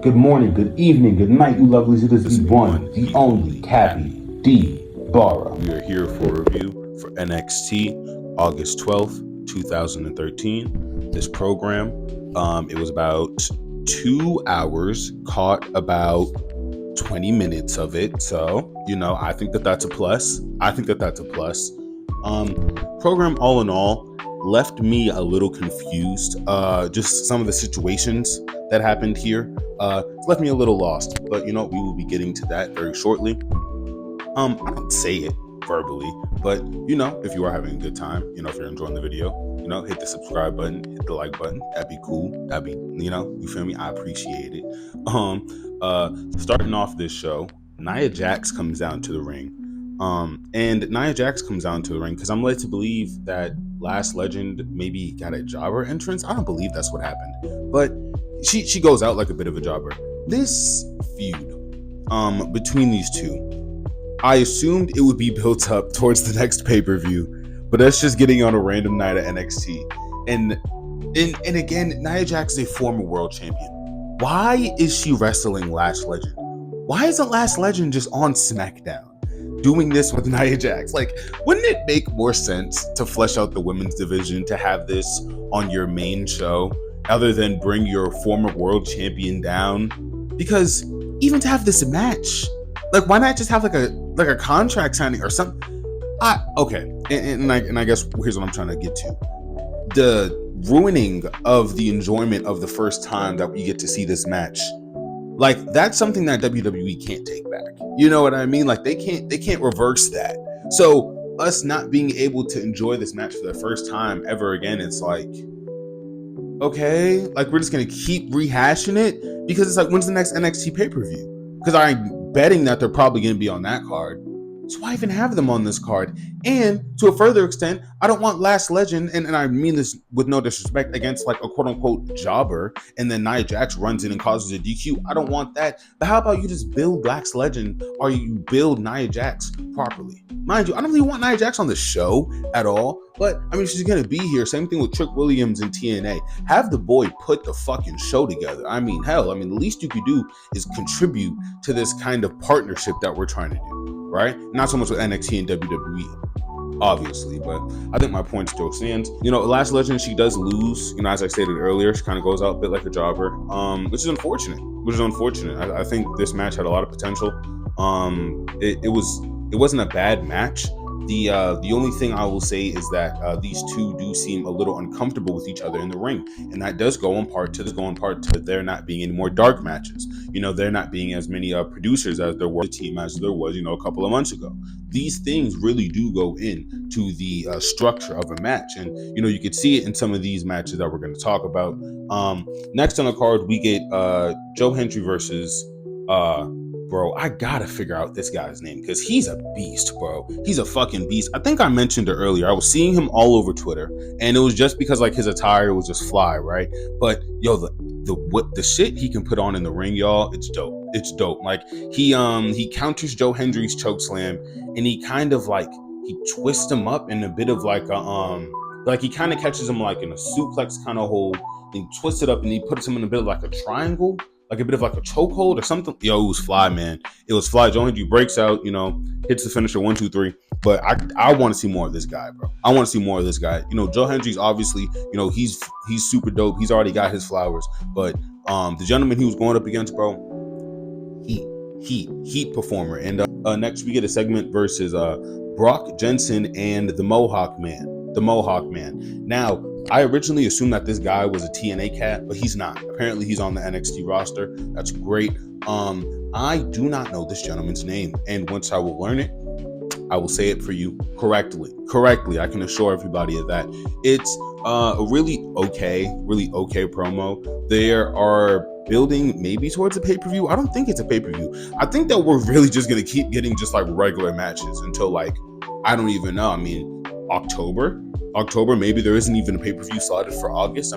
Good morning, good evening, good night, you lovelies. It is the one, the only, Cappy D. Barra. We are here for a review for NXT August 12th, 2013. This program, it was about 2 hours, caught about 20 minutes of it. So, I think that that's a plus. Program all in all left me a little confused. Just some of the situations that happened here left me a little lost. But, we will be getting to that very shortly. I don't say it verbally, but if you are having a good time, if you're enjoying the video, hit the subscribe button, hit the like button. That'd be cool. That'd be, you feel me? I appreciate it. Starting off this show, Nia Jax comes down to the ring. And Nia Jax comes down to the ring because I'm led to believe that Last Legend maybe got a jobber entrance. I don't believe that's what happened, but she goes out like a bit of a jobber. This feud between these two, I assumed it would be built up towards the next pay-per-view, but that's just getting on a random night at NXT. And again, Nia Jax is a former world champion. Why is she wrestling Last Legend? Why isn't Last Legend just on SmackDown doing this with Nia Jax? Like, wouldn't it make more sense to flesh out the women's division, to have this on your main show, other than bring your former world champion down? Because even to have this match, like, why not just have like a contract signing or something? Okay, and I guess here's what I'm trying to get to: the ruining of the enjoyment of the first time that we get to see this match. Like, that's something that WWE can't take back. You know what I mean? Like, they can't reverse that. So us not being able to enjoy this match for the first time ever again, it's like, okay, like, we're just gonna keep rehashing it, because it's like, when's the next NXT pay-per-view? Because I'm betting that they're probably going to be on that card. So why even have them on this card? And to a further extent, I don't want Last Legend, and I mean this with no disrespect, against like a quote-unquote jobber, and then Nia Jax runs in and causes a DQ. I don't want that. But how about you just build Last Legend, or you build Nia Jax properly? Mind you, I don't really want Nia Jax on the show at all, but I mean, she's going to be here. Same thing with Trick Williams and TNA. Have the boy put the fucking show together. I mean, hell, the least you could do is contribute to this kind of partnership that we're trying to do, right? Not so much with NXT and WWE, obviously, but I think my point still stands. Last Legend, she does lose, as I stated earlier. She kind of goes out a bit like a jobber, which is unfortunate. I think this match had a lot of potential. It wasn't a bad match. The only thing I will say is that these two do seem a little uncomfortable with each other in the ring, and that does go in part to there not being any more dark matches. There not being as many producers as there were, as there was, a couple of months ago. These things really do go into the structure of a match, and you could see it in some of these matches that we're going to talk about. Next on the card, we get Joe Hendry versus bro, I gotta figure out this guy's name, because he's a beast, bro. He's a fucking beast. I think I mentioned it earlier. I was seeing him all over Twitter, and it was just because like his attire was just fly, right? But yo, the shit he can put on in the ring, y'all, it's dope. It's dope. Like, he counters Joe Hendry's chokeslam, and he kind of like, he twists him up in a bit of like a like, he kind of catches him like in a suplex kind of hold, and he twists it up, and he puts him in a bit of like a triangle, like a bit of like a chokehold or something. Yo, it was fly, man. It was fly. Joe Hendry breaks out, hits the finisher 1, 2, 3. But I want to see more of this guy, bro. I want to see more of this guy. Joe Hendry's obviously, he's super dope. He's already got his flowers. But the gentleman he was going up against, bro, heat performer. And next we get a segment versus Brock Jensen and the Mohawk Man. Now, I originally assumed that this guy was a TNA cat, but he's not. Apparently, he's on the NXT roster. That's great. I do not know this gentleman's name, and once I will learn it, I will say it for you correctly. I can assure everybody of that. It's a really okay promo. They are building maybe towards a pay-per-view. I don't think it's a pay-per-view. I think that we're really just gonna keep getting just like regular matches until, like, I don't even know. October, maybe there isn't even a pay-per-view slotted for August.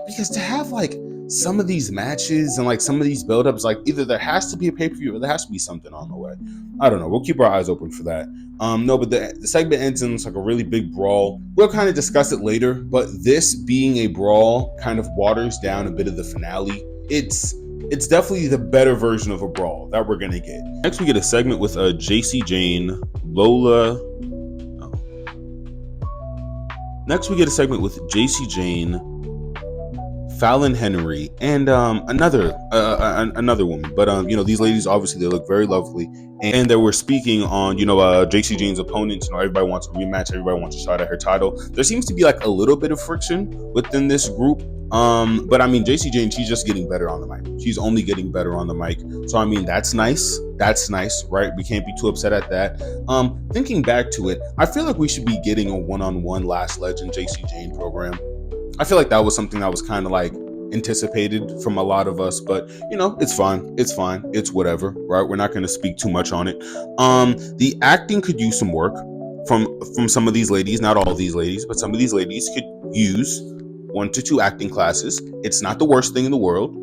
Because to have like some of these matches and like some of these build-ups, like, either there has to be a pay-per-view or there has to be something on the way. I don't know. We'll keep our eyes open for that. No, but the segment ends in like a really big brawl. We'll kind of discuss it later, but this being a brawl kind of waters down a bit of the finale. It's it's definitely the better version of a brawl that we're gonna get. Next, we get a segment with JC Jane, Lola. Oh. Next, we get a segment with JC Jane, Fallon Henry, and another woman. But these ladies, obviously they look very lovely, and they were speaking on JC Jane's opponents. Everybody wants a rematch, everybody wants a shot at her title. There seems to be like a little bit of friction within this group. But I mean, JC Jane, she's just getting better on the mic. She's only getting better on the mic. So I mean, that's nice. That's nice, right? We can't be too upset at that. Thinking back to it, I feel like we should be getting a one-on-one Last Legend JC Jane program. I feel like that was something that was kind of like anticipated from a lot of us, but it's fine. It's fine. It's whatever, right? We're not going to speak too much on it. The acting could use some work from some of these ladies, not all these ladies, but some of these ladies could use 1 to 2 acting classes. It's not the worst thing in the world.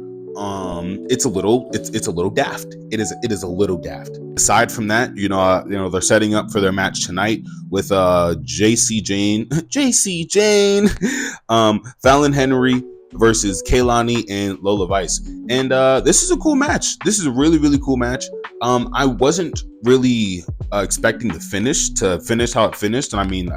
It's a little daft. It is a little daft. Aside from that, they're setting up for their match tonight with JC Jane, Fallon Henry versus Kaylani and Lola Vice. And this is a cool match. This is a really, really cool match. I wasn't really expecting the finish how it finished. And I mean,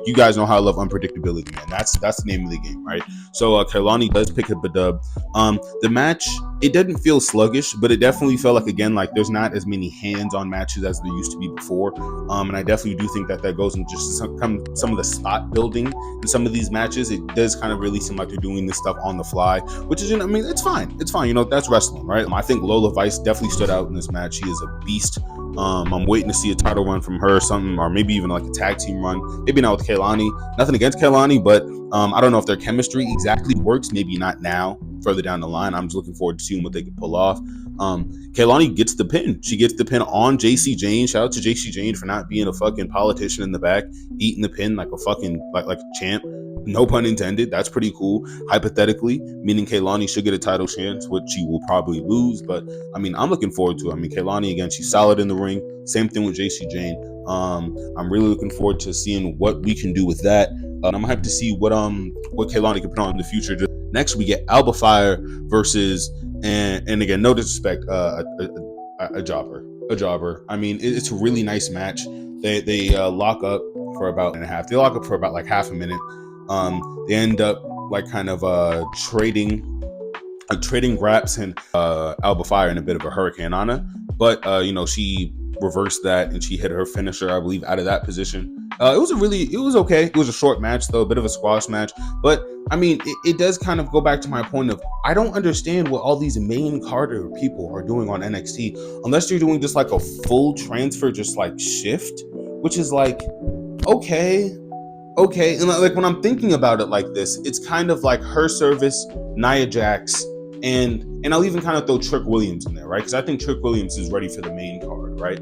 you guys know how I love unpredictability, man. That's the name of the game, right? So Kaylani does pick up a dub. The match, it didn't feel sluggish, but it definitely felt like, again, like there's not as many hands-on matches as there used to be before. And I definitely do think that goes into just some of the spot building in some of these matches. It does kind of really seem like they're doing this stuff on the fly, which is, it's fine. It's fine. That's wrestling, right? I think Lola Vice definitely stood out in this match. She is a beast. I'm waiting to see a title run from her or something, or maybe even like a tag team run. Maybe not with Kaylani. Nothing against Kaylani, but I don't know if their chemistry exactly works. Maybe not now, further down the line. I'm just looking forward to seeing what they can pull off. Kaylani gets the pin. She gets the pin on JC Jane. Shout out to JC Jane for not being a fucking politician in the back, eating the pin like a fucking like a champ. No pun intended. That's pretty cool. Hypothetically, meaning Kaylani should get a title chance, which she will probably lose. But I mean, I'm looking forward to it. I mean, Kaylani, again, she's solid in the ring. Same thing with JC Jane. I'm really looking forward to seeing what we can do with that. I'm hyped to see what Kaylani can put on in the future. Next, we get Alba Fire versus and again, no disrespect, a jobber. I mean, it's a really nice match. They lock up for about an half. They lock up for about like half a minute. They end up like kind of trading graps, and Alba Fire in a bit of a hurricane on her, but she reversed that and she hit her finisher, I believe, out of that position. It was okay. It was a short match though, a bit of a squash match, but I mean, it does kind of go back to my point of, I don't understand what all these main Carter people are doing on NXT unless you're doing just like a full transfer, just like shift, which is like, okay. And like when I'm thinking about it like this, it's kind of like her service, Nia Jax, and I'll even kind of throw Trick Williams in there, right? Because I think Trick Williams is ready for the main card, right?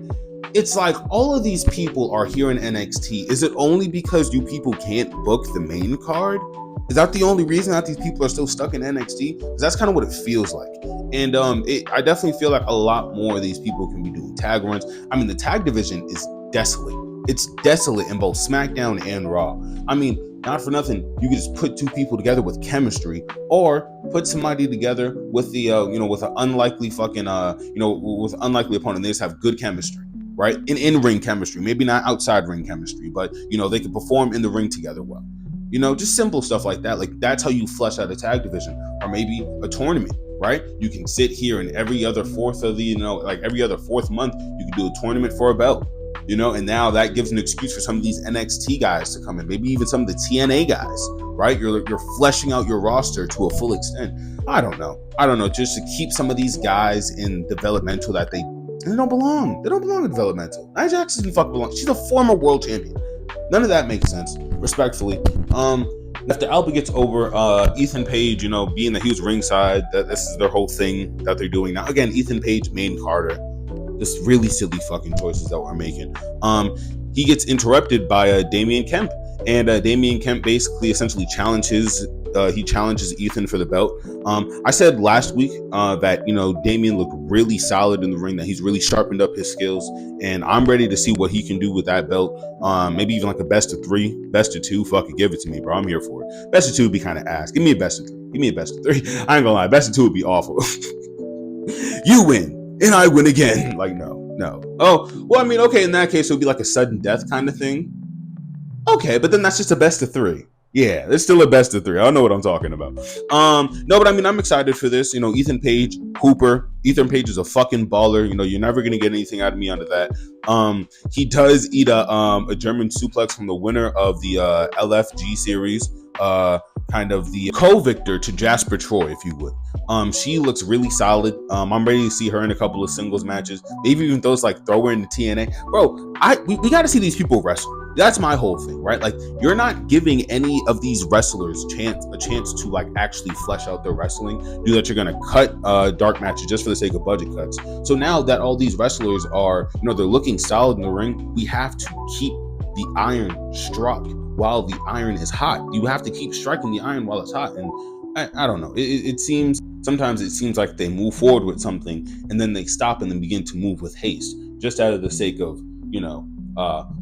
It's like all of these people are here in NXT. Is it only because you people can't book the main card? Is that the only reason that these people are still stuck in NXT? Because that's kind of what it feels like. And I definitely feel like a lot more of these people can be doing tag runs. I mean, the tag division is desolate. It's desolate in both SmackDown and Raw. I mean, not for nothing, you could just put 2 people together with chemistry, or put somebody together with the with an unlikely fucking with an unlikely opponent. They just have good chemistry, right? In-ring chemistry, maybe not outside ring chemistry, but they can perform in the ring together well. Just simple stuff like that. Like, that's how you flesh out a tag division. Or maybe a tournament, right? You can sit here and every other fourth of the every other fourth month, you can do a tournament for a belt. And now that gives an excuse for some of these NXT guys to come in, maybe even some of the TNA guys, right? You're fleshing out your roster to a full extent. I don't know, just to keep some of these guys in developmental that they don't belong. They don't belong in developmental. Nia Jax doesn't fucking belong. She's a former world champion. None of that makes sense, respectfully. After Alba gets over, Ethan Page, being that he was ringside, that this is their whole thing that they're doing now. Again, Ethan Page, main Carter. Just really silly fucking choices that we're making. He gets interrupted by Damian Kemp, and Damian Kemp basically essentially challenges Ethan for the belt. I said last week that Damian looked really solid in the ring, that he's really sharpened up his skills, and I'm ready to see what he can do with that belt. Maybe even like a best of 3, best of 2. Fuck it, give it to me, bro. I'm here for it. Best of 2 would be kind of ass. Give me a best of 3. I ain't gonna lie, best of 2 would be awful. You win, and I win again. Like, no. Oh, well, I mean, okay, in that case, it would be like a sudden death kind of thing. Okay, but then that's just a best of three. Yeah, it's still a best of three. I don't know what I'm talking about. No, but I mean, I'm excited for this. Ethan Page, Hooper. Ethan Page is a fucking baller. You're never gonna get anything out of me under that. He does eat a German suplex from the winner of the LFG series. Kind of the co-victor to Jasper Troy, if you would. She looks really solid. I'm ready to see her in a couple of singles matches. Maybe even those like throw her into TNA. Bro, we got to see these people wrestle. That's my whole thing, right? Like, you're not giving any of these wrestlers a chance to like actually flesh out their wrestling. Do that, you're gonna cut dark matches just for the sake of budget cuts. So now that all these wrestlers are, they're looking solid in the ring, we have to keep the iron struck while the iron is hot. You have to keep striking the iron while it's hot. And I don't know. Sometimes it seems like they move forward with something and then they stop and then begin to move with haste, just out of the sake of,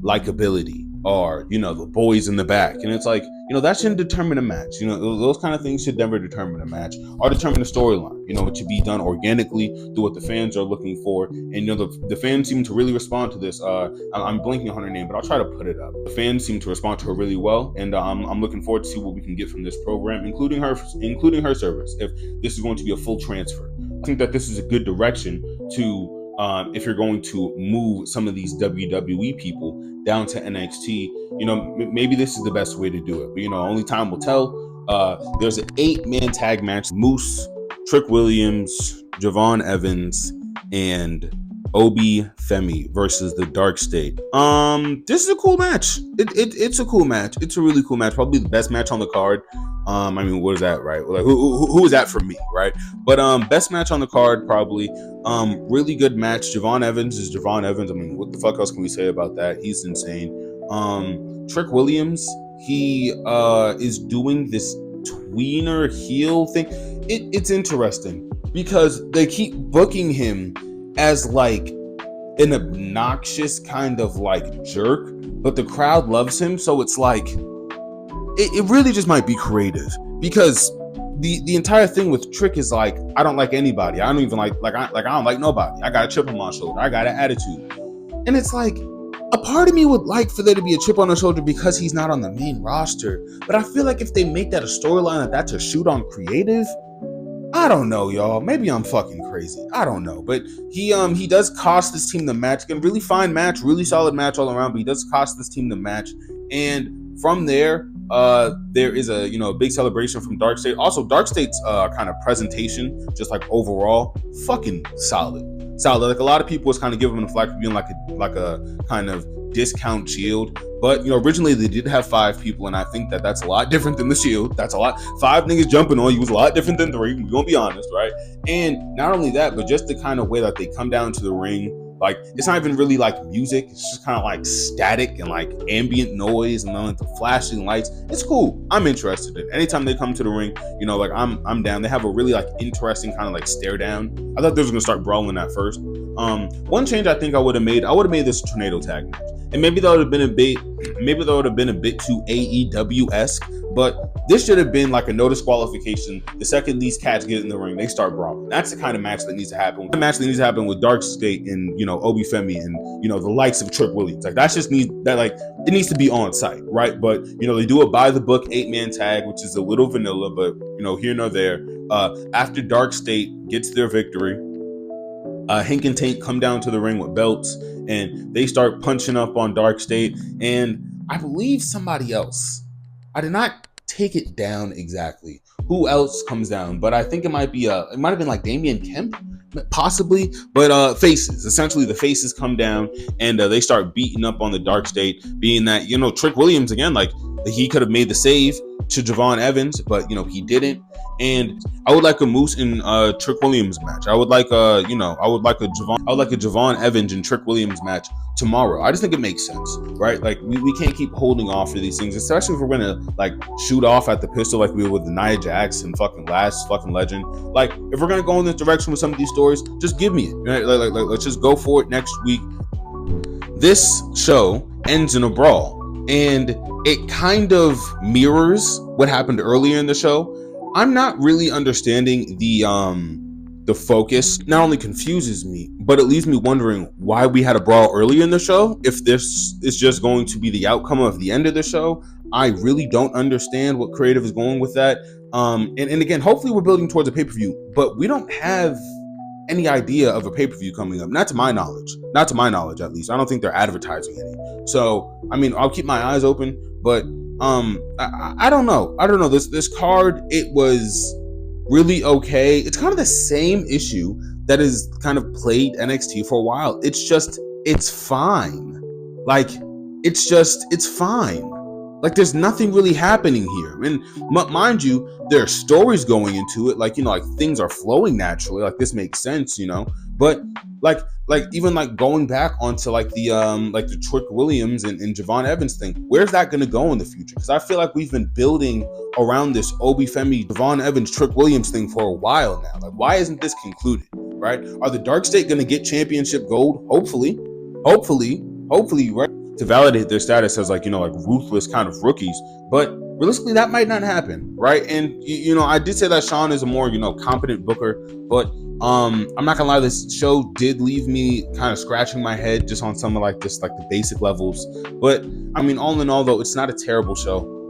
likability, or the boys in the back. And it's like, that shouldn't determine a match. Those kind of things should never determine a match or determine a storyline. It should be done organically through what the fans are looking for. And the fans seem to really respond to this. I'm blanking on her name, but I'll try to put it up. The fans seem to respond to her really well, and I'm looking forward to see what we can get from this program, including her service, if this is going to be a full transfer. I think that this is a good direction to, if you're going to move some of these WWE people down to NXT, maybe this is the best way to do it. But only time will tell. There's an 8-man tag match: Moose, Trick Williams, Javon Evans, and Obi Femi versus the Dark State. This is a cool match. It's a cool match. It's a really cool match. Probably the best match on the card. I mean, what is that, right? Like, who is that for me, right? But best match on the card, probably. Really good match. Javon Evans is Javon Evans. I mean, what the fuck else can we say about that? He's insane. Trick Williams, he is doing this tweener heel thing. It's interesting because they keep booking him as like an obnoxious kind of like jerk, but the crowd loves him, so it's like it really just might be creative, because the entire thing with Trick is like, I don't like anybody. I don't even like I don't like nobody. I got a chip on my shoulder. I got an attitude. And it's like, a part of me would like for there to be a chip on his shoulder because he's not on the main roster. But I feel like if they make that a storyline, that's a shoot on creative, I don't know, y'all. Maybe I'm fucking crazy. I don't know. But he does cost this team the match. Again, really fine match, really solid match all around, but he does cost this team the match. And from there is a big celebration from Dark State. Also, Dark State's kind of presentation, just like overall, fucking solid. Like, a lot of people was kind of giving him the flack for being like a kind of discount Shield, but originally they did have 5 people, and I think that's a lot different than the Shield. That's a lot. 5 niggas jumping on you was a lot different than 3. We're gonna be honest, right? And not only that, but just the kind of way that they come down to the ring. Like, it's not even really like music. It's just kind of like static and like ambient noise, and then like the flashing lights. It's cool. I'm interested in it. Anytime they come to the ring, like I'm down. They have a really like interesting kind of like stare down. I thought they was gonna start brawling at first. One change I think I would have made this tornado tag match. And maybe that would have been a bit too AEW-esque, but this should have been like a no disqualification. The second these cats get in the ring, they start brawling. That's the kind of match that needs to happen. The match that needs to happen with Dark State and Obi Femi and the likes of Trick Williams. Like, it needs to be on site, right? But they do it by the book 8-man tag, which is a little vanilla, but here nor there. After Dark State gets their victory, Hank and Tank come down to the ring with belts, and they start punching up on Dark State, and I believe somebody else. I did not take it down exactly who else comes down, but I think it might have been like Damian Kemp, possibly. But essentially the faces come down, and they start beating up on the Dark State, being that Trick Williams, again, like, he could have made the save to Javon Evans, but he didn't. And I would like a Moose and Trick Williams match. I would like a Javon Evans and Trick Williams match tomorrow. I just think it makes sense, right? Like, we can't keep holding off to these things, especially if we're gonna like shoot off at the pistol like we were with the Nia Jax and fucking Last fucking Legend. Like, if we're gonna go in this direction with some of these stories, just give me it. Right? Like, let's just go for it next week. This show ends in a brawl, and it kind of mirrors what happened earlier in the show. I'm not really understanding the the focus not only confuses me, but it leaves me wondering why we had a brawl early in the show. If this is just going to be the outcome of the end of the show, I really don't understand what creative is going with that. And again, hopefully we're building towards a pay-per-view, but we don't have any idea of a pay-per-view coming up. Not to my knowledge, at least. I don't think they're advertising any. So, I mean, I'll keep my eyes open, but I don't know. This card, it was really okay. It's kind of the same issue that has kind of plagued NXT for a while. It's fine. Like, it's fine. Like, there's nothing really happening here. And mind you, there are stories going into it. Like, like things are flowing naturally. Like, this makes sense, But like even like going back onto like the Trick Williams and Javon Evans thing, where's that going to go in the future? Because I feel like we've been building around this Obi Femi, Javon Evans, Trick Williams thing for a while now. Like, why isn't this concluded? Right? Are the Dark State going to get championship gold? Hopefully, right? To validate their status as like ruthless kind of rookies, but realistically that might not happen, right? And I did say that SHAWN is a more competent booker, but I'm not gonna lie, this show did leave me kind of scratching my head just on some of like the basic levels. But I mean, all in all though, it's not a terrible show.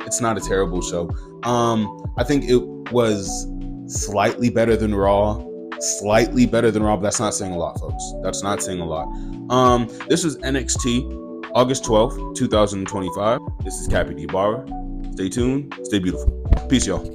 I think it was slightly better than Raw, but that's not saying a lot, folks. That's not saying a lot. This was NXT August 12th, 2025. This is Cappy D Barra. Stay tuned. Stay beautiful. Peace, y'all.